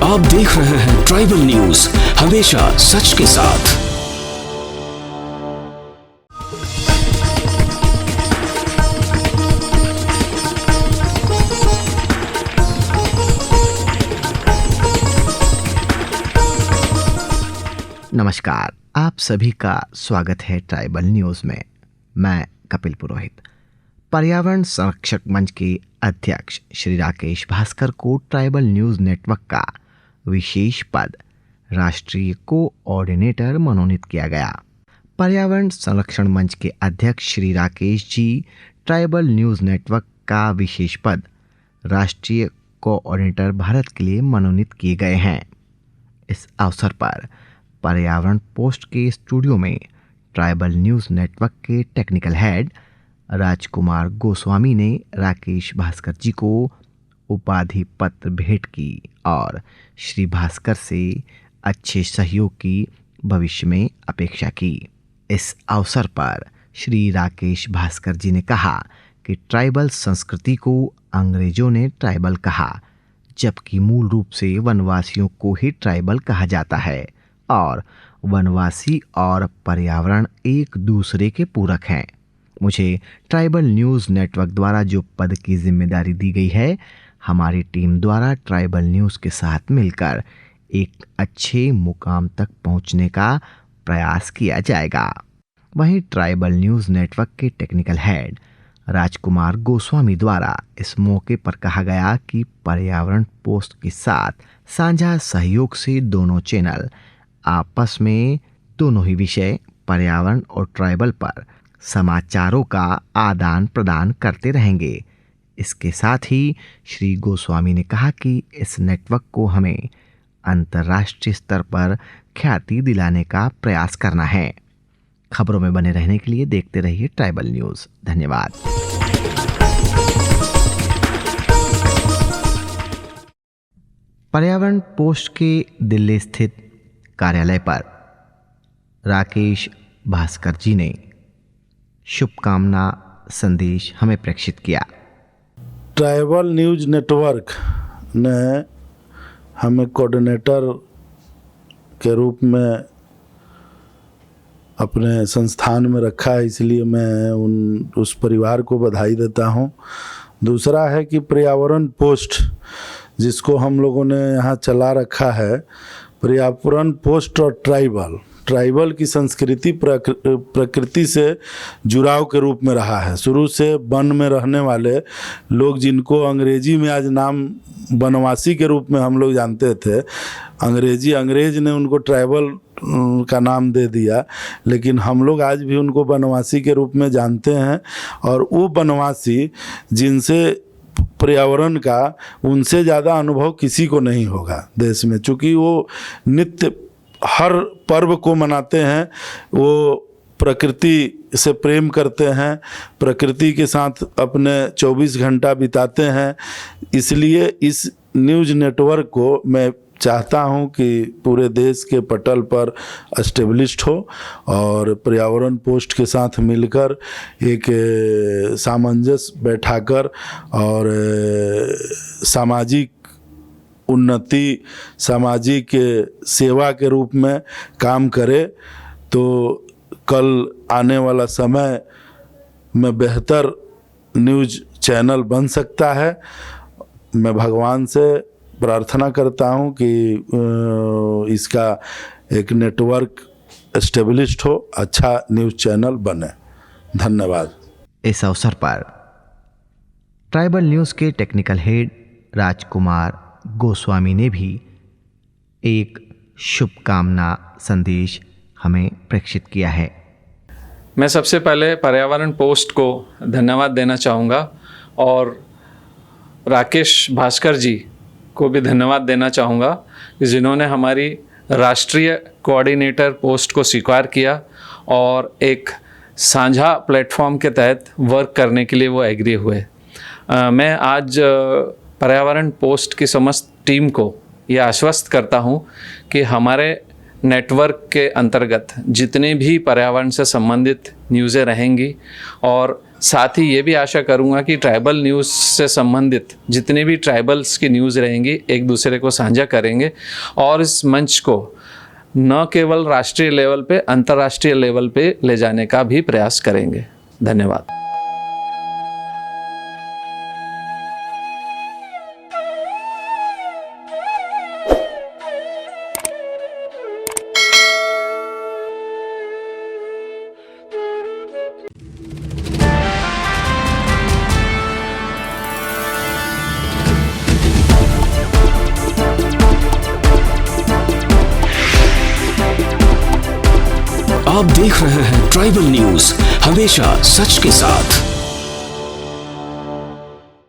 आप देख रहे हैं ट्राइबल न्यूज, हमेशा सच के साथ। नमस्कार, आप सभी का स्वागत है ट्राइबल न्यूज में। मैं कपिल पुरोहित। पर्यावरण संरक्षक मंच के अध्यक्ष श्री राकेश भास्कर को ट्राइबल न्यूज नेटवर्क का विशेष पद राष्ट्रीय कोऑर्डिनेटर मनोनीत किया गया। पर्यावरण संरक्षण मंच के अध्यक्ष Shri Rakesh ji tribal news network का विशेष पद राष्ट्रीय कोऑर्डिनेटर भारत के लिए मनोनीत किए गए हैं। इस अवसर पर पर्यावरण पोस्ट के स्टूडियो में ट्राइबल न्यूज नेटवर्क के टेक्निकल हेड राजकुमार गोस्वामी ने राकेश भास्कर जी को उपाधि पत्र भेंट की और श्री भास्कर से अच्छे सहयोग की भविष्य में अपेक्षा की। इस अवसर पर श्री राकेश भास्कर जी ने कहा कि ट्राइबल संस्कृति को अंग्रेजों ने ट्राइबल कहा, जबकि मूल रूप से वनवासियों को ही ट्राइबल कहा जाता है और वनवासी और पर्यावरण एक दूसरे के पूरक हैं। मुझे ट्राइबल न्यूज़ नेटवर्क द्वारा जो पद की जिम्मेदारी दी गई है, हमारी टीम द्वारा ट्राइबल न्यूज़ के साथ मिलकर एक अच्छे मुकाम तक पहुंचने का प्रयास किया जाएगा। वहीं ट्राइबल न्यूज़ नेटवर्क के टेक्निकल हेड राजकुमार गोस्वामी द्वारा इस मौके पर कहा गया कि पर्यावरण पोस्ट के साथ साझा सहयोग से दोनों चैनल आपस में दोनों ही विषय पर्यावरण और ट्राइबल पर समाचारों का आदान प्रदान करते रहेंगे। इसके साथ ही श्री गोस्वामी ने कहा कि इस नेटवर्क को हमें अंतर्राष्ट्रीय स्तर पर ख्याति दिलाने का प्रयास करना है। खबरों में बने रहने के लिए देखते रहिए ट्राइबल न्यूज। धन्यवाद। पर्यावरण पोस्ट के दिल्ली स्थित कार्यालय पर राकेश भास्कर जी ने शुभकामना संदेश हमें प्रेषित किया। ट्राइबल न्यूज नेटवर्क ने हमें कोऑर्डिनेटर के रूप में अपने संस्थान में रखा है, इसलिए मैं उस परिवार को बधाई देता हूं। दूसरा है कि पर्यावरण पोस्ट जिसको हम लोगों ने यहाँ चला रखा है, पर्यावरण पोस्ट और ट्राइबल की संस्कृति प्रकृति से जुड़ाव के रूप में रहा है। शुरू से वन में रहने वाले लोग, जिनको अंग्रेजी में आज नाम वनवासी के रूप में हम लोग जानते थे, अंग्रेज ने उनको ट्राइबल का नाम दे दिया, लेकिन हम लोग आज भी उनको वनवासी के रूप में जानते हैं। और वो वनवासी जिनसे पर्यावरण का उनसे ज़्यादा अनुभव किसी को नहीं होगा देश में, चूँकि वो नित्य हर पर्व को मनाते हैं, वो प्रकृति से प्रेम करते हैं, प्रकृति के साथ अपने 24 घंटा बिताते हैं। इसलिए इस न्यूज़ नेटवर्क को मैं चाहता हूं कि पूरे देश के पटल पर एस्टेब्लिश्ड हो और पर्यावरण पोस्ट के साथ मिलकर एक सामंजस्य बैठाकर और सामाजिक उन्नति, सामाजिक सेवा के रूप में काम करे, तो कल आने वाला समय में बेहतर न्यूज़ चैनल बन सकता है। मैं भगवान से प्रार्थना करता हूं कि इसका एक नेटवर्क एस्टेब्लिश्ड हो, अच्छा न्यूज़ चैनल बने। धन्यवाद। इस अवसर पर ट्राइबल न्यूज़ के टेक्निकल हेड राजकुमार गोस्वामी ने भी एक शुभकामना संदेश हमें प्रेषित किया है। मैं सबसे पहले पर्यावरण पोस्ट को धन्यवाद देना चाहूँगा और राकेश भास्कर जी को भी धन्यवाद देना चाहूँगा कि जिन्होंने हमारी राष्ट्रीय कोऑर्डिनेटर पोस्ट को स्वीकार किया और एक साझा प्लेटफॉर्म के तहत वर्क करने के लिए वो एग्री हुए। मैं आज पर्यावरण पोस्ट की समस्त टीम को ये आश्वस्त करता हूँ कि हमारे नेटवर्क के अंतर्गत जितने भी पर्यावरण से संबंधित न्यूज़ें रहेंगी, और साथ ही ये भी आशा करूँगा कि ट्राइबल न्यूज़ से संबंधित जितने भी ट्राइबल्स की न्यूज़ रहेंगी एक दूसरे को साझा करेंगे, और इस मंच को न केवल राष्ट्रीय लेवल पे, अंतर्राष्ट्रीय लेवल पे ले जाने का भी प्रयास करेंगे। धन्यवाद। आप देख रहे हैं ट्राइबल न्यूज, हमेशा सच के साथ।